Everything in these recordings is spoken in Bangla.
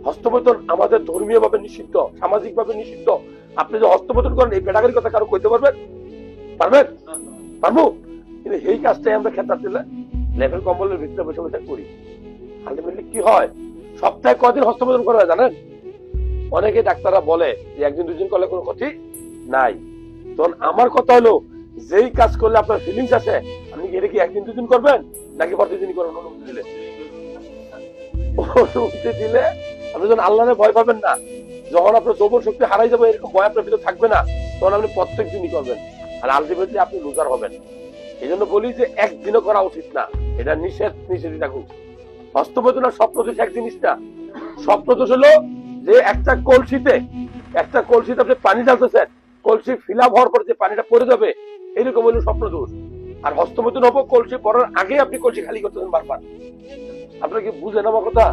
হস্তপতন আমাদের ধর্মীয় ভাবে নিষিদ্ধ, সামাজিক ভাবে নিষিদ্ধ। আপনি যে হস্তপতন করেন এই বেটাগারির কথা কারো কইতে পারবেন? পারবেন? পারবো? কিন্তু এই কাজটাই আমরা খেতাব দিলে লেভেল কম্বলের ভিতরে বসে বসে করি। আলটিমেটলি কি হয়, সপ্তাহে কদিন হস্তপতন করা হয় জানেন? অনেকে ডাক্তাররা বলে যে একদিন দুদিন করলে কোনো ক্ষতি নাই। তখন আমার কথা হলো, যেই কাজ করলে আপনার ফিলিংস আছে, আপনি কি এটা কি একদিন দুদিন করবেন নাকি প্রতিদিনই করবেন? অনুমতি দিলে অনুমতি দিলে আপনি যখন আল্লাহরে ভয় পাবেন না, যখন আপনার যৌবন শক্তি হারাই যাবে এরকম ভয় আপনার ভিতরে থাকবে না, তখন আপনি প্রত্যেক দিনই করবেন। আর আলটিমেটলি আপনি লুজার হবেন। এই জন্য বলি যে একদিনও করা উচিত না, এটা নিষেধই থাকুক। হস্তপতন আর স্বপ্নদোষ এক জিনিস না। স্বপ্নদোষ হলো যে একটা কলসিতে আপনি পানি ঢালতেছেন, কলসি ফিল আপ হওয়ার পরে যে পানিটা পড়ে যাবে, এরকম হলো স্বপ্নদোষ। আর হস্তপতন হবো কলসি পড়ার আগে আপনি কলসি খালি করতেছেন বারবার। আপনারা কি বুঝেন আমার কথা?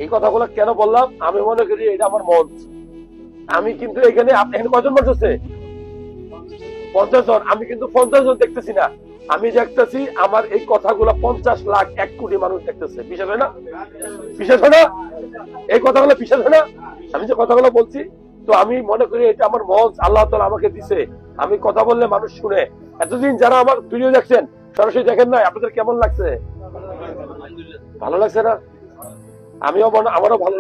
এই কথাগুলো কেন বললাম? আমি মনে করি এটা আমার মঞ্চ। আমি কিন্তু এখানে কয়জন মানুষ আছে? 50 জন। আমি কিন্তু 50 জন দেখতেছি না, আমি দেখতেছি আমার এই কথাগুলো 50 লাখ 1 কোটি মানুষ দেখতেছে। বিশ্বাস হয় না? বিশ্বাস হয় না? এই কথাগুলো বিশ্বাস হয় না আমি যে কথাগুলো বলছি? তো আমি মনে করি এটা আমার মঞ্চ, আল্লাহ তাআলা আমাকে দিছে। আমি কথা বললে মানুষ শুনে। এতদিন যারা আমার ভিডিও দেখছেন, সরাসরি দেখেন নাই, আপনাদের কেমন লাগছে? ভালো লাগছে না? আমারও ভালো লাগছে।